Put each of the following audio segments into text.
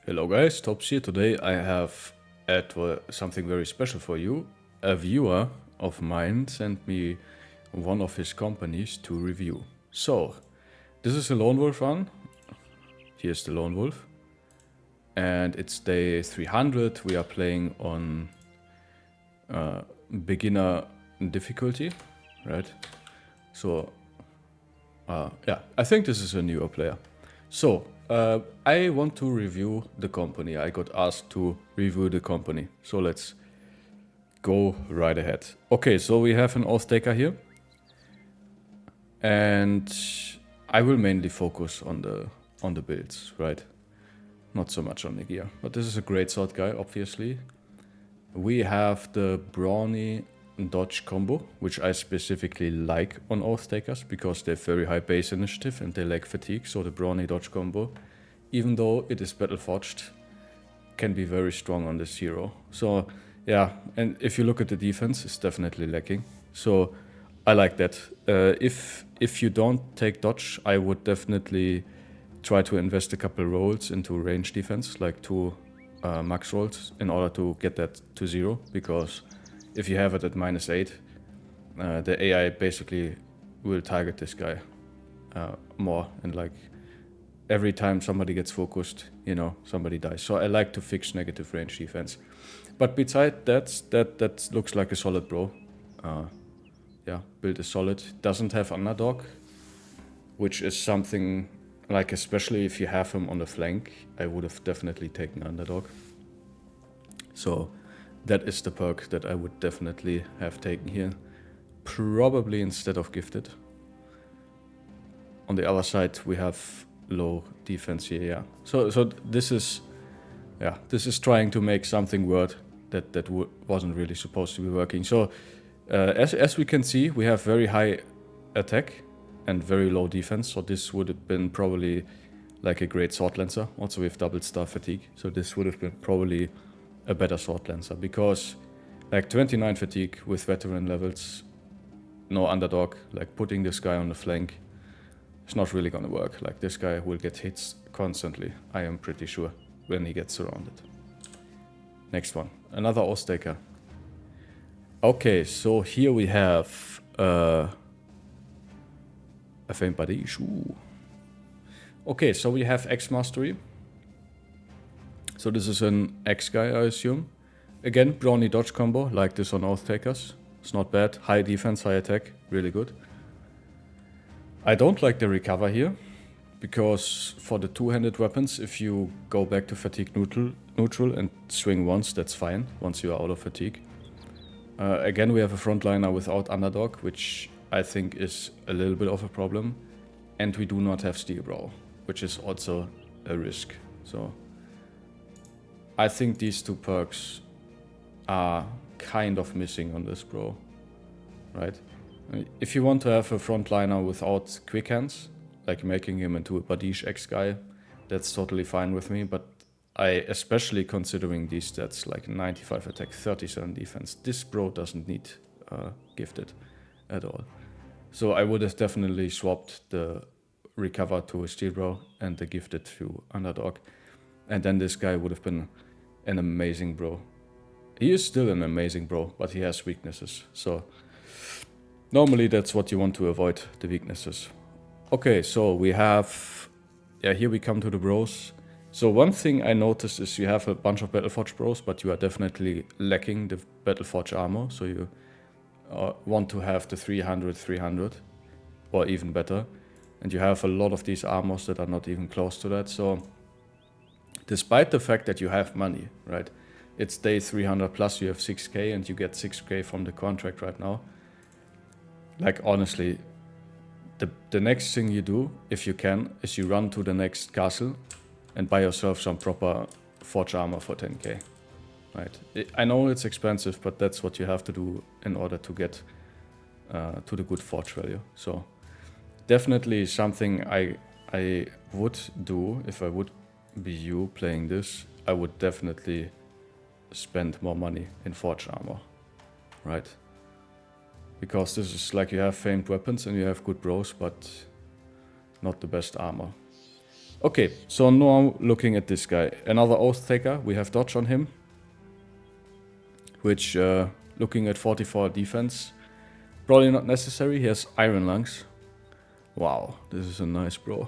Hello guys, Tops here. Today I have something very special for you. A viewer of mine sent me one of his companies to review. So, this is a Lone Wolf run. Here's the Lone Wolf. And it's day 300. We are playing on beginner difficulty, right? So, yeah, I think this is a newer player. So, I want to review the company. I got asked to review the company. So let's go right ahead. Okay, so we have an oath taker here. And I will mainly focus on the builds, right? Not so much on the gear. But this is a great sword guy, obviously. We have the brawny dodge combo, which I specifically like on oath takers because they have very high base initiative and they lack fatigue. So the brawny dodge combo, even though it is battle forged, can be very strong on this hero. So yeah, and if you look at the defense, it's definitely lacking. So I like that. If you don't take dodge, I would definitely try to invest a couple rolls into range defense, like 2 max rolls, in order to get that to 0. Because if you have it at -8, the AI basically will target this guy more, and like every time somebody gets focused, you know, somebody dies. So I like to fix negative range defense. But besides that looks like a solid bro. Yeah, build is solid. Doesn't have underdog, which is something like, especially if you have him on the flank, I would have definitely taken underdog. So that is the perk that I would definitely have taken here. Probably instead of gifted. On the other side, we have low defense here, yeah. So this is trying to make something work that wasn't really supposed to be working. So as we can see, we have very high attack and very low defense. So this would have been probably like a great sword lancer. Also with double star fatigue. So this would have been probably a better sword lancer because like 29 fatigue with veteran levels, no underdog, like putting this guy on the flank, it's not really gonna work. Like this guy will get hits constantly, I am pretty sure, when he gets surrounded. Next one, another Ostaker. Okay, so here we have a faint body issue. Okay, so we have X Mastery. So this is an X guy, I assume. Again, brawny dodge combo, like this on Oath Takers. It's not bad. High defense, high attack, really good. I don't like the recover here, because for the two-handed weapons, if you go back to fatigue neutral and swing once, that's fine, once you are out of fatigue. Again, we have a frontliner without underdog, which I think is a little bit of a problem. And we do not have steel brow, which is also a risk. So I think these two perks are kind of missing on this bro, right? If you want to have a frontliner without quick hands, like making him into a Badish X guy, that's totally fine with me, but especially considering these stats, like 95 attack, 37 defense, this bro doesn't need gifted at all. So I would have definitely swapped the recover to a steel bro and the gifted to underdog. And then this guy would have been an amazing bro. He is still an amazing bro, but he has weaknesses. So normally that's what you want to avoid, the weaknesses. Okay, so we have, here we come to the bros. So one thing I noticed is you have a bunch of Battleforge bros, but you are definitely lacking the Battleforge armor. So you want to have the 300, or even better. And you have a lot of these armors that are not even close to that. So despite the fact that you have money, right? It's day 300 plus, you have 6k and you get 6k from the contract right now. Like honestly, the next thing you do, if you can, is you run to the next castle and buy yourself some proper forge armor for 10k, right? I know it's expensive, but that's what you have to do in order to get to the good forge value. So definitely something I would do if I would be you playing this. I would definitely spend more money in forge armor, right? Because this is like you have famed weapons and you have good bros, but not the best armor. Okay, so now looking at this guy. Another Oath Taker. We have dodge on him. Which, looking at 44 defense, probably not necessary. He has Iron Lungs. Wow, this is a nice bro.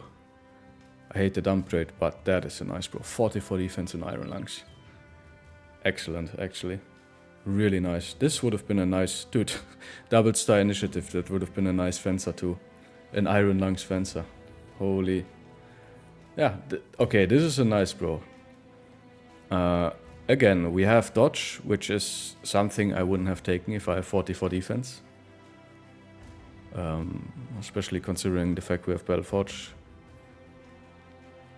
I hate the dump trade, but that is a nice bro. 44 defense and Iron Lungs. Excellent, actually. Really nice. This would have been a nice... Dude, double star initiative. That would have been a nice fencer too. An Iron Lungs fencer. Holy... Yeah, okay, this is a nice bro. Again, we have dodge, which is something I wouldn't have taken if I have 44 defense. Especially considering the fact we have Battle-Forge.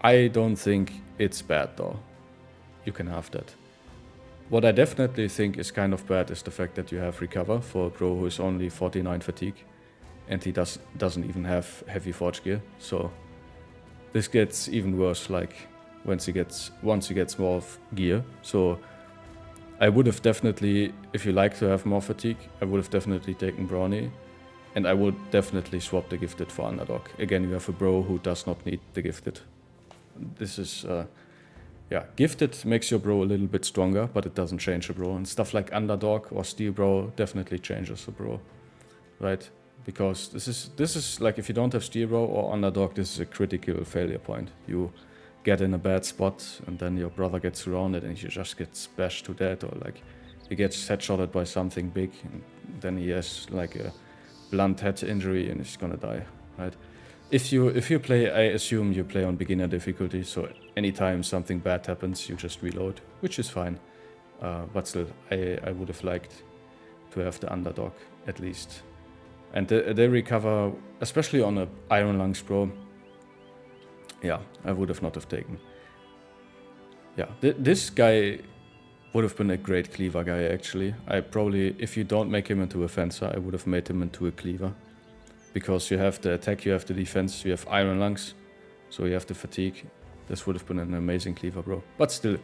I don't think it's bad though. You can have that. What I definitely think is kind of bad is the fact that you have Recover for a bro who is only 49 fatigue. And he doesn't even have heavy forge gear, so... This gets even worse, like, once he gets more gear. So, I would have definitely, if you like to have more fatigue, I would have definitely taken Brawny. And I would definitely swap the Gifted for Underdog. Again, you have a bro who does not need the Gifted. This is, yeah, Gifted makes your bro a little bit stronger, but it doesn't change a bro. And stuff like Underdog or Steel Bro definitely changes a bro, right? Because this is like, if you don't have Steel Bro or Underdog, this is a critical failure point. You get in a bad spot and then your brother gets surrounded and you just get bashed to death, or like he gets headshotted by something big and then he has like a blunt head injury and he's gonna die, right? If you play, I assume you play on beginner difficulty, so anytime something bad happens, you just reload, which is fine. But still, I would have liked to have the Underdog at least. And they recover, especially on a Iron Lungs bro. Yeah, I would have not have taken. Yeah, this guy would have been a great cleaver guy actually. I probably, if you don't make him into a fencer, I would have made him into a cleaver. Because you have the attack, you have the defense, you have Iron Lungs, so you have the fatigue. This would have been an amazing cleaver bro. But still,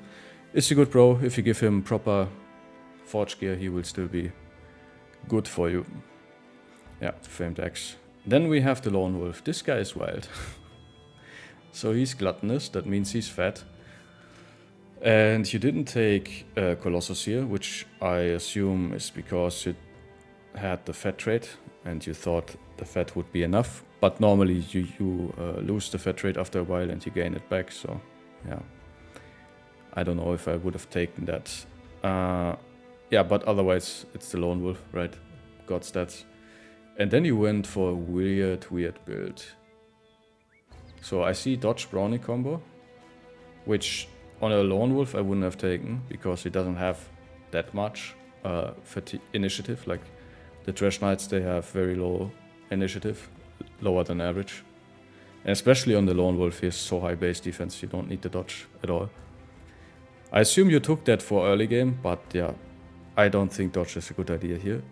it's a good bro. If you give him proper forge gear, he will still be good for you. Yeah, the Famed Axe. Then we have the Lone Wolf. This guy is wild. So he's gluttonous, that means he's fat. And you didn't take Colossus here, which I assume is because you had the fat trait and you thought the fat would be enough. But normally you lose the fat trait after a while and you gain it back, so yeah. I don't know if I would have taken that. Yeah, but otherwise it's the Lone Wolf, right? God stats. And then you went for a weird build. So I see Dodge Brawny combo, which on a Lone Wolf I wouldn't have taken because he doesn't have that much initiative. Like the Trash Knights, they have very low initiative, lower than average. And especially on the Lone Wolf, he has so high base defense, you don't need the dodge at all. I assume you took that for early game, but yeah, I don't think dodge is a good idea here.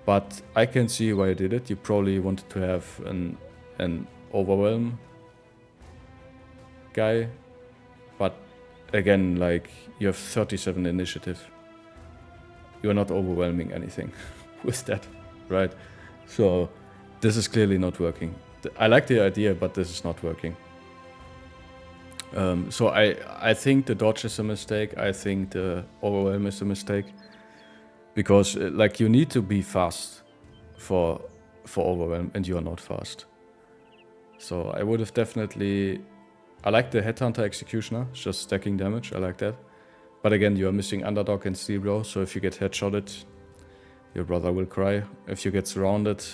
But I can see why you did it. You probably wanted to have an overwhelm guy. But again, like, you have 37 initiative. You're not overwhelming anything with that, right? So this is clearly not working. I like the idea, but this is not working. So I think the dodge is a mistake. I think the overwhelm is a mistake. Because like you need to be fast for overwhelm, and you are not fast. So I would have definitely... I like the Headhunter Executioner, it's just stacking damage, I like that. But again, you are missing Underdog and Steel Bro, so if you get headshotted, your brother will cry. If you get surrounded,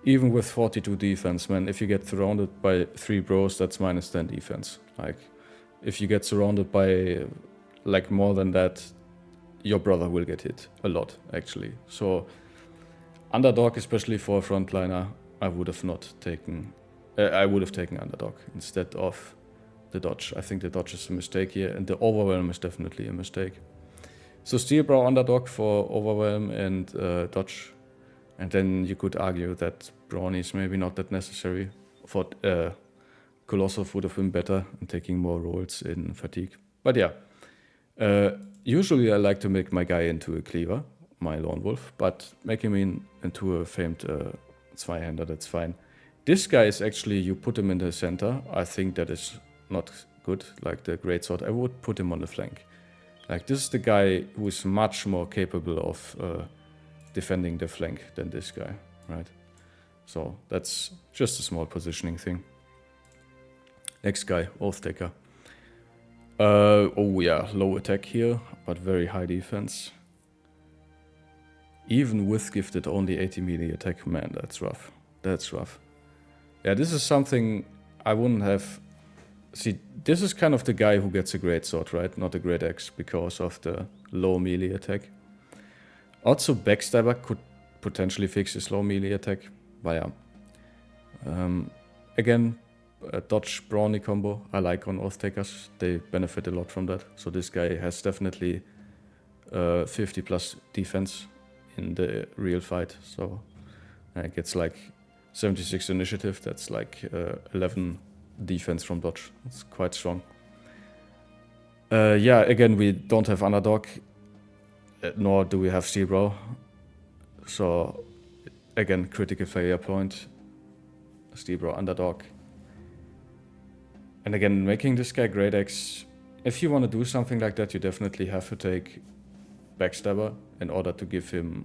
even with 42 defense, man, if you get surrounded by 3 bros, that's minus 10 defense. Like, if you get surrounded by like more than that, your brother will get hit a lot, actually. So, Underdog, especially for a frontliner, I would have not taken... I would have taken Underdog instead of the dodge. I think the dodge is a mistake here, and the overwhelm is definitely a mistake. So Steel Bro Underdog for overwhelm and dodge. And then you could argue that Brawny is maybe not that necessary. For Colossus would have been better in taking more rolls in fatigue. But yeah. Usually I like to make my guy into a cleaver, my Lone Wolf, but making him into a famed Zweihander, that's fine. This guy is actually, you put him in the center. I think that is not good, like the greatsword. I would put him on the flank. Like, this is the guy who is much more capable of defending the flank than this guy, right? So that's just a small positioning thing. Next guy, Oathtaker. Oh yeah, low attack here, but very high defense. Even with gifted only 80 melee attack, man, that's rough. That's rough. Yeah, this is something I wouldn't have... See, this is kind of the guy who gets a greatsword, right? Not a great axe, because of the low melee attack. Also, Backstabber could potentially fix his low melee attack. But yeah. Again, a dodge brawny combo I like on Oathtakers. They benefit a lot from that. So this guy has definitely 50 plus defense in the real fight. So it gets like 76 initiative. That's like 11 defense from dodge. It's quite strong. Yeah, again, we don't have underdog, nor do we have Zebra. So again, critical failure point. Zebra underdog. And again, making this guy great axe, if you want to do something like that, you definitely have to take Backstabber in order to give him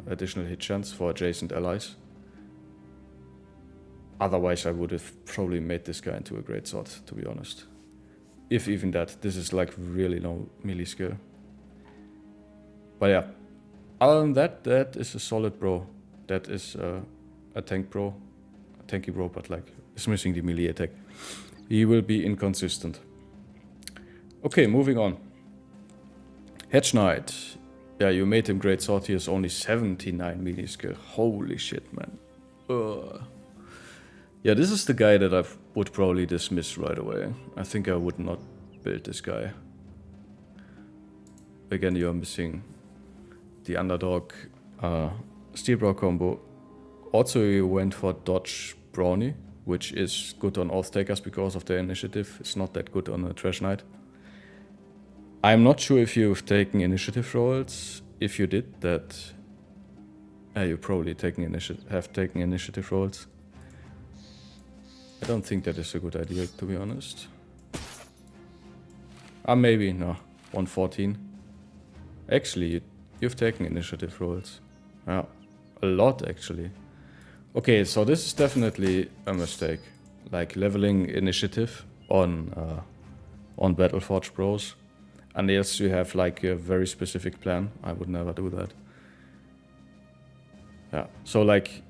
additional hit chance for adjacent allies. Otherwise, I would have probably made this guy into a greatsword, to be honest. If even that, this is like really low melee skill. But yeah, other than that, that is a solid bro. That is a tank bro, a tanky bro, but like is missing the melee attack. He will be inconsistent. Okay, moving on. Hedge Knight. Yeah, you made him greatsword. He has only 79 melee skill. Holy shit, man. Yeah, this is the guy that I would probably dismiss right away. I think I would not build this guy. Again, you're missing the underdog steel bro combo. Also, you went for dodge brawny, which is good on Oathtakers because of their initiative. It's not that good on a Trash Knight. I'm not sure if you've taken initiative rolls. If you did that, you probably have taken initiative rolls. I don't think that is a good idea, to be honest. Maybe, no. 114. Actually, you've taken initiative rolls. Yeah, a lot, actually. Okay, so this is definitely a mistake. Like, leveling initiative on Battleforge Bros. Unless you have, like, a very specific plan. I would never do that. Yeah, so, like,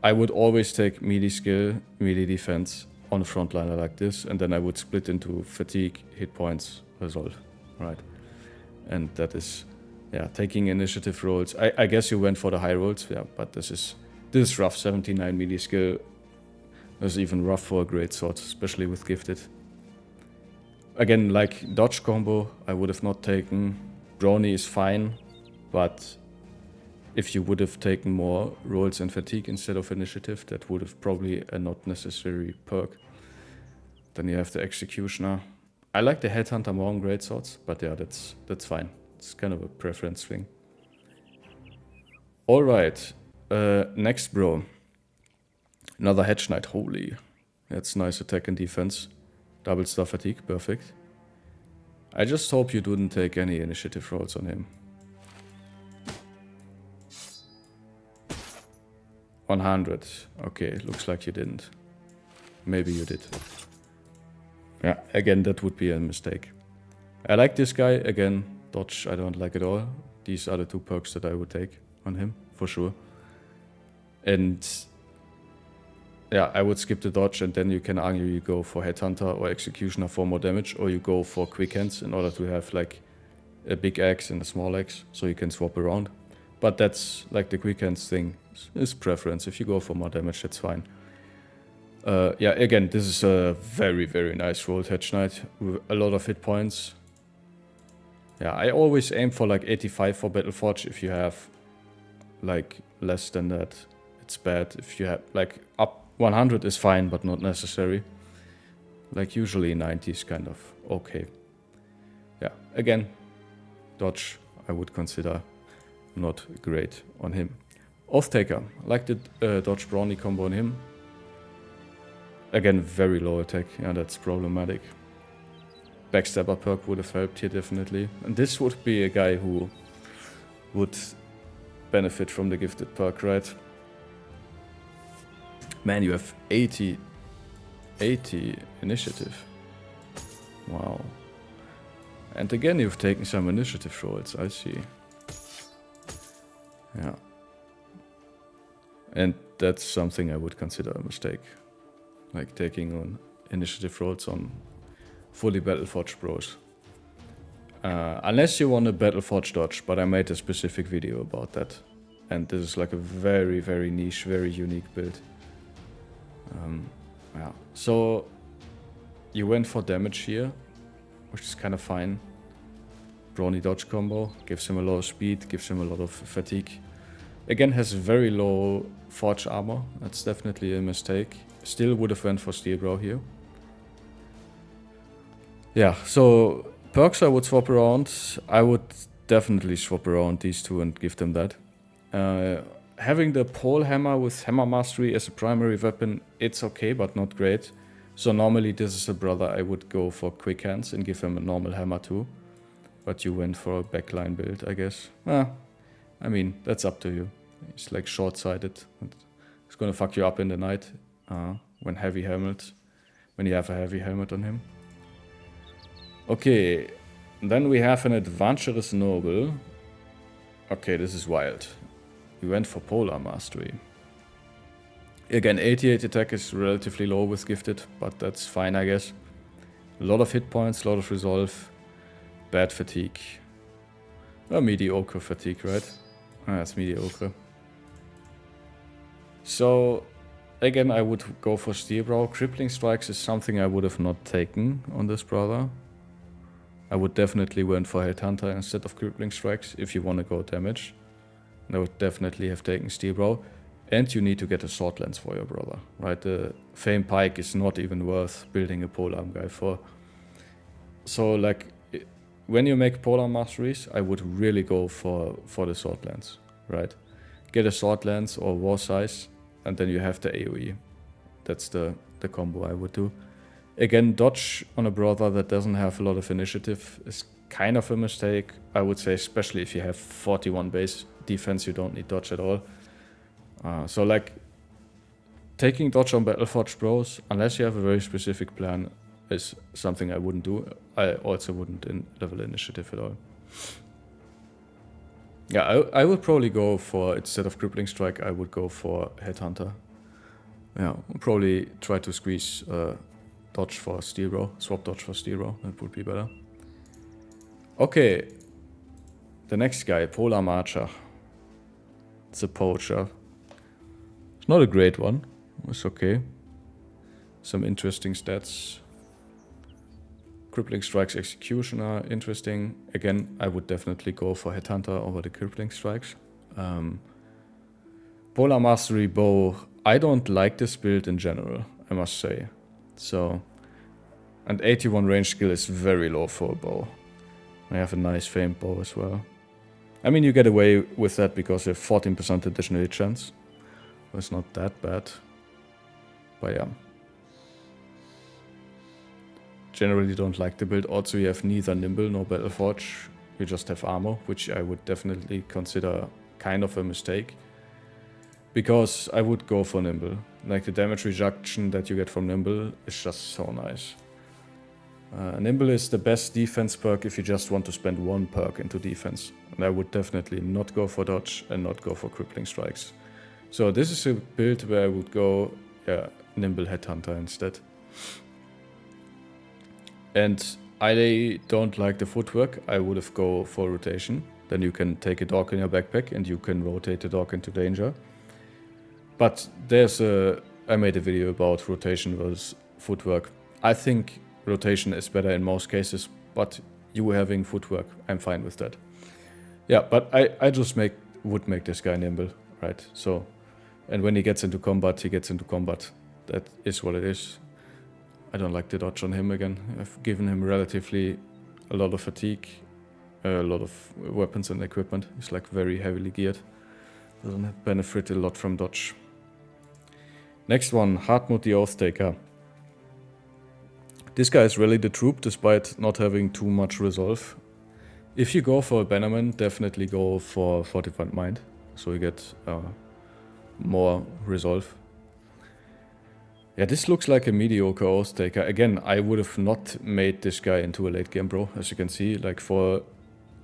I would always take melee skill, melee defense on a frontliner like this, and then I would split into fatigue, hit points, result, right? And that is, yeah, taking initiative rolls. I guess you went for the high rolls, yeah, but this is rough. 79 melee skill is even rough for a greatsword, especially with gifted. Again, like dodge combo, I would have not taken. Brawny is fine, but if you would have taken more rolls and fatigue instead of initiative, that would have probably a not necessary perk. Then you have the executioner. I like the headhunter more on greatswords, but yeah, that's fine. It's kind of a preference thing. All right, next bro. Another Hedge Knight. Holy, that's nice attack and defense. Double star fatigue, perfect. I just hope you didn't take any initiative rolls on him. 100. Okay, looks like you didn't. Maybe you did. Yeah, again, that would be a mistake. I like this guy. Again, dodge, I don't like at all. These are the two perks that I would take on him, for sure. And yeah, I would skip the dodge, and then you can argue you go for Headhunter or Executioner for more damage, or you go for Quick Hands in order to have like a big axe and a small axe, so you can swap around. But that's like the Quick Hands thing is preference. If you go for more damage, that's fine. Yeah, again, this is a very, very nice rolled Hedge Knight with a lot of hit points. Yeah, I always aim for like 85 for Battleforge. If you have like less than that, it's bad. If you have like up 100 is fine, but not necessary. Like usually 90 is kind of okay. Yeah, again, dodge I would consider not great on him. Oathtaker, I like the dodge brawny combo on him. Again, very low attack, yeah, that's problematic. Backstabber perk would have helped here definitely. And this would be a guy who would benefit from the gifted perk, right? Man, you have 80 initiative. Wow. And again, you've taken some initiative rolls, I see. Yeah. And that's something I would consider a mistake. Like taking on initiative rolls on fully Battleforged bros. Unless you want a Battleforged dodge, but I made a specific video about that. And this is like a very, very niche, very unique build. Yeah. So you went for damage here, which is kind of fine. Brawny dodge combo, gives him a lot of speed, gives him a lot of fatigue. Again, has very low forge armor, that's definitely a mistake. Still would have went for steel brow here. Yeah, so perks I would swap around. I would definitely swap around these two and give them that. Having the pole hammer with hammer mastery as a primary weapon, it's okay, but not great. So normally this is a brother I would go for quick hands and give him a normal hammer too. But you went for a backline build, I guess. I mean, that's up to you. It's like short-sighted. It's gonna fuck you up in the night when you have a heavy helmet on him. Okay, then we have an adventurous noble. Okay, this is wild. We went for polar mastery. Again, 88 attack is relatively low with gifted, but that's fine, I guess. A lot of hit points, a lot of resolve, bad fatigue. Mediocre fatigue, right? That's mediocre. So, again, I would go for Steelbrow. Crippling Strikes is something I would have not taken on this brother. I would definitely went for Headhunter instead of Crippling Strikes if you want to go damage. And I would definitely have taken Steelbrow. And you need to get a sword lance for your brother, right? The Fame Pike is not even worth building a polearm guy for. So, like, when you make polearm masteries, I would really go for the sword lance, right? Get a sword lance or war size, and then you have the AoE. That's the combo I would do. Again, dodge on a brother that doesn't have a lot of initiative is kind of a mistake. I would say, especially if you have 41 base defense, you don't need dodge at all. So like, taking dodge on Battleforged bros, unless you have a very specific plan, is something I wouldn't do. I also wouldn't level initiative at all. Yeah, I would probably go for, instead of Crippling Strike, I would go for Headhunter. Yeah, probably try to squeeze dodge for Steel Row, swap dodge for Steel Row, that would be better. Okay, the next guy, Polar Marcher. It's a poacher. It's not a great one, it's okay. Some interesting stats. Crippling Strikes Executioner, interesting. Again, I would definitely go for Headhunter over the Crippling Strikes. Polar Mastery Bow, I don't like this build in general, I must say. So, and 81 range skill is very low for a bow. I have a nice famed bow as well. I mean, you get away with that because you have 14% additional hit chance. It's not that bad. But yeah. Generally don't like the build. Also, you have neither Nimble nor Battleforge. You just have armor, which I would definitely consider kind of a mistake. Because I would go for Nimble. Like, the damage reduction that you get from Nimble is just so nice. Nimble is the best defense perk if you just want to spend one perk into defense. And I would definitely not go for dodge and not go for Crippling Strikes. So this is a build where I would go, yeah, Nimble Headhunter instead. And I don't like the footwork. I would have go for rotation. Then you can take a dog in your backpack and you can rotate the dog into danger. But I made a video about rotation versus footwork. I think rotation is better in most cases, but you having footwork, I'm fine with that. Yeah, but I just would make this guy nimble, right? So, and when he gets into combat, he gets into combat. That is what it is. I don't like the dodge on him again. I've given him relatively a lot of fatigue, a lot of weapons and equipment. He's like very heavily geared. Doesn't benefit a lot from dodge. Next one, Hartmut the Oathtaker. This guy is really the troop despite not having too much resolve. If you go for a bannerman, definitely go for Fortified Mind, so you get more resolve. Yeah, this looks like a mediocre Oathtaker. Again, I would have not made this guy into a late game bro. As you can see, like for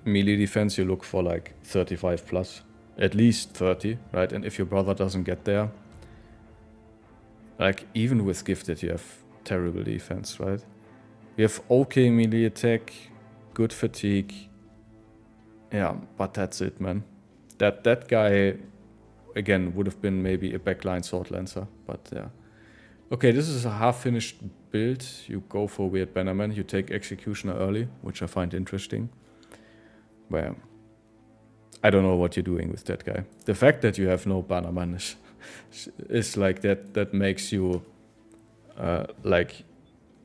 melee defense, you look for like 35 plus. At least 30, right? And if your brother doesn't get there, like even with gifted, you have terrible defense, right? You have okay melee attack, good fatigue. Yeah, but that's it, man. That guy, again, would have been maybe a backline sword lancer, but yeah. Okay, this is a half-finished build. You go for Weird Bannerman, you take Executioner early, which I find interesting. Well, I don't know what you're doing with that guy. The fact that you have no Bannerman is like that makes you, like,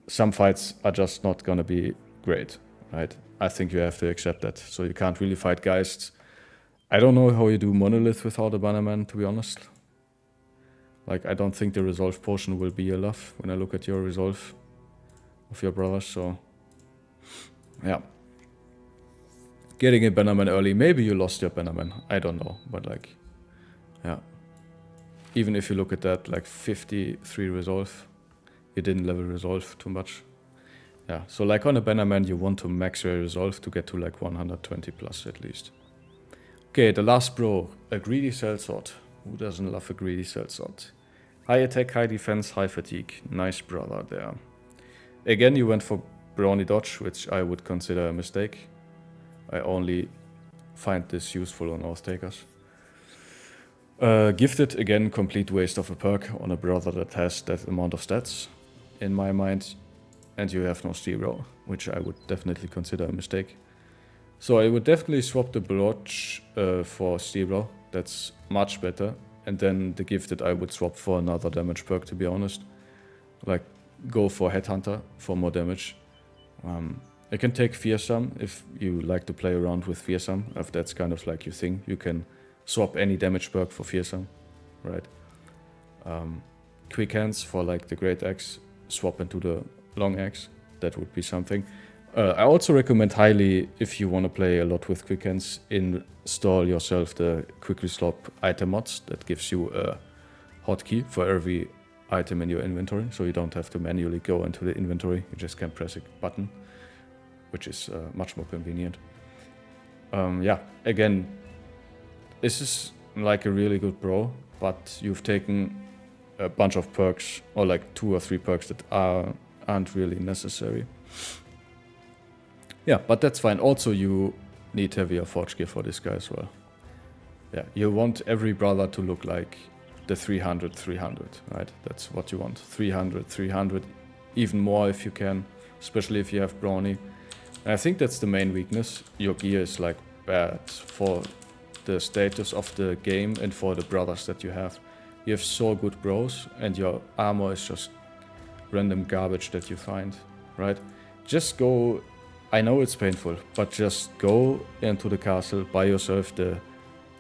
some fights are just not gonna be great, right? I think you have to accept that. So you can't really fight Geists. I don't know how you do Monolith without a Bannerman, to be honest. Like, I don't think the Resolve potion will be enough when I look at your Resolve of your brothers, so... yeah. Getting a Bannerman early, maybe you lost your Bannerman, I don't know, but like... yeah. Even if you look at that, like 53 Resolve, you didn't level Resolve too much. Yeah, so like on a Bannerman, you want to max your Resolve to get to like 120 plus at least. Okay, the last bro, a Greedy Sellsword. Who doesn't love a Greedy Sellsword? High attack, high defense, high fatigue. Nice brother there. Again, you went for Brawny Dodge, which I would consider a mistake. I only find this useful on Oathtakers. Gifted, again, complete waste of a perk on a brother that has that amount of stats, in my mind. And you have no Steel, which I would definitely consider a mistake. So I would definitely swap the Blotch for Steel. That's much better. And then the Gifted I would swap for another damage perk, to be honest. Like, go for Headhunter for more damage. I can take Fearsome if you like to play around with Fearsome. If that's kind of like your thing, you can swap any damage perk for Fearsome, right? Quick Hands for like the Great Axe, swap into the Long Axe. That would be something. I also recommend highly, if you want to play a lot with Quick Hands, install yourself the Quickly Swap item mods. That gives you a hotkey for every item in your inventory, so you don't have to manually go into the inventory. You just can press a button, which is much more convenient. Yeah, again, this is like a really good bro, but you've taken a bunch of perks, or like 2 or 3 perks that aren't really necessary. Yeah, but that's fine. Also, you need heavier forge gear for this guy as well. Yeah, you want every brother to look like the 300, 300, right? That's what you want. 300, 300, even more if you can, especially if you have Brawny. And I think that's the main weakness. Your gear is like bad for the status of the game and for the brothers that you have. You have so good bros, and your armor is just random garbage that you find, right? Just go... I know it's painful, but just go into the castle, buy yourself the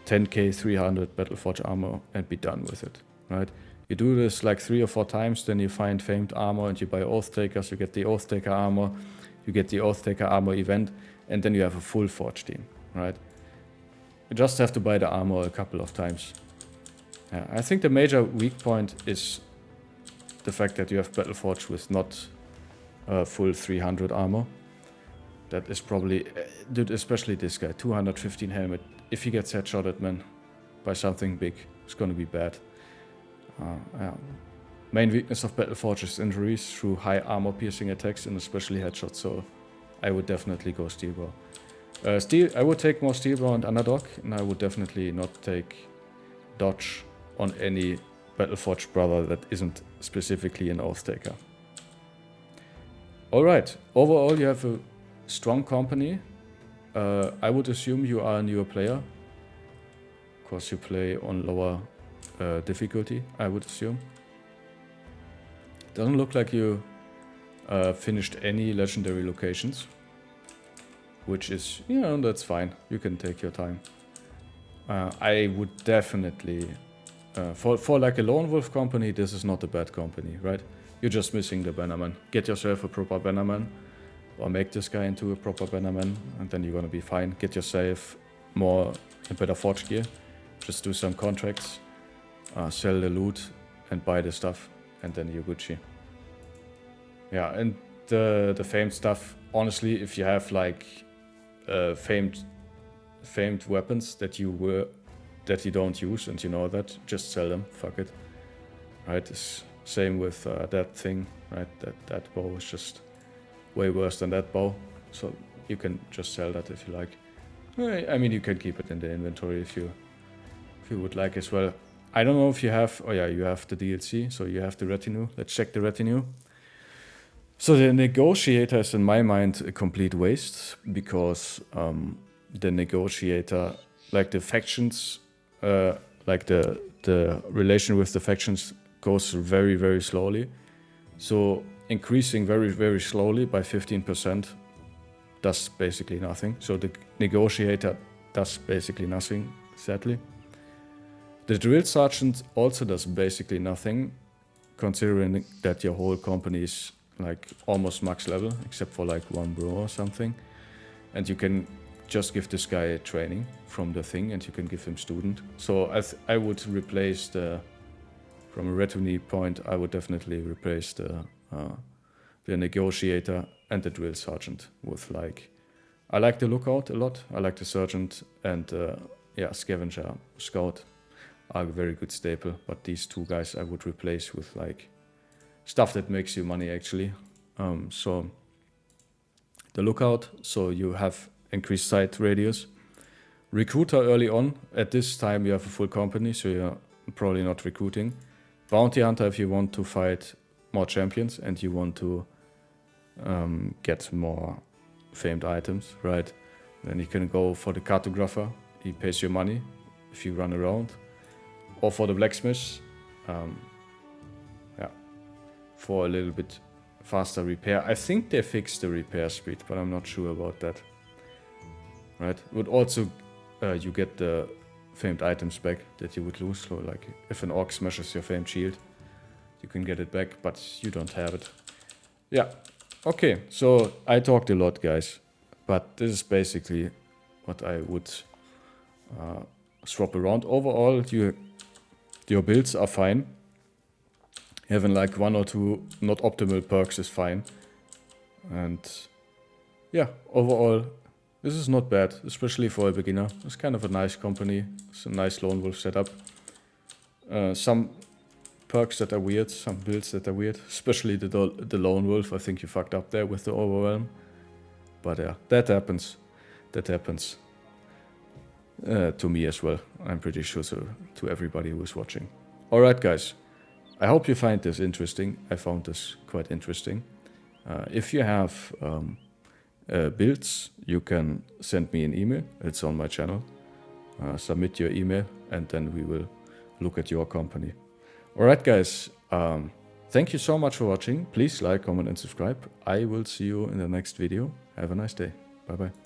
10k 300 Battleforge armor and be done with it, right? You do this like 3 or 4 times, then you find Famed armor and you buy Oathtakers, you get the Oathtaker armor, you get the Oathtaker armor event, and then you have a full forge team, right? You just have to buy the armor a couple of times. Yeah, I think the major weak point is the fact that you have Battleforge with not full 300 armor. That is probably, dude, especially this guy, 215 helmet. If he gets headshotted, man, by something big, it's gonna be bad. Yeah. Main weakness of Battleforge is injuries through high armor piercing attacks and especially headshots, so I would definitely go Steelbow. I would take more Steelbow and Underdog, and I would definitely not take Dodge on any Battleforge brother that isn't specifically an Oathtaker. Alright, overall you have a strong company. I would assume you are a newer player. Of course you play on lower difficulty, I would assume. Doesn't look like you finished any legendary locations. Which is, you know, that's fine. You can take your time. I would definitely, for like a lone wolf company, this is not a bad company, right? You're just missing the bannerman. Get yourself a proper bannerman, or make this guy into a proper bannerman, and then you're gonna be fine. Get yourself a better forge gear. Just do some contracts, sell the loot, and buy the stuff, and then you're Gucci. Yeah, and the famed stuff, honestly, if you have like famed weapons that you don't use and you know that, just sell them. Fuck it. Right? It's same with that thing, right? That bow is just way worse than that bow, so you can just sell that if you like. I mean, you can keep it in the inventory if you would like as well. I don't know if you have. Oh yeah, you have the DLC, so you have the retinue. Let's check the retinue. So the negotiator is in my mind a complete waste, because the negotiator, like the factions, like the relation with the factions goes very, very slowly. So increasing very, very slowly by 15% does basically nothing. So the negotiator does basically nothing, sadly. The drill sergeant also does basically nothing, considering that your whole company is like almost max level, except for like one bro or something. And you can just give this guy training from the thing, and you can give him student. So I would replace from a retinue point, I would definitely replace the negotiator and the drill sergeant with like, I like the lookout a lot. I like the sergeant, and yeah, scavenger, scout are a very good staple. But these two guys I would replace with like stuff that makes you money actually. So the lookout, so you have increased sight radius. Recruiter early on. At this time you have a full company, so you're probably not recruiting. Bounty hunter if you want to fight more champions and you want to get more famed items, right? Then you can go for the cartographer. He pays you money if you run around. Or for the blacksmith, yeah, for a little bit faster repair. I think they fixed the repair speed, but I'm not sure about that. Right? Would also you get the famed items back that you would lose. So like if an orc smashes your famed shield, you can get it back, but you don't have it. Yeah. Okay, so I talked a lot, guys, but this is basically what I would swap around. Overall, your builds are fine. Having like one or two not optimal perks is fine. And yeah, overall, this is not bad, especially for a beginner. It's kind of a nice company. It's a nice lone wolf setup. Some perks that are weird, some builds that are weird, especially the lone wolf. I think you fucked up there with the overwhelm. But yeah, that happens. That happens. To me as well. I'm pretty sure so to everybody who is watching. Alright guys, I hope you find this interesting. I found this quite interesting. If you have builds, you can send me an email. It's on my channel. Submit your email and then we will look at your company. Alright guys, thank you so much for watching. Please like, comment and subscribe. I will see you in the next video. Have a nice day. Bye bye.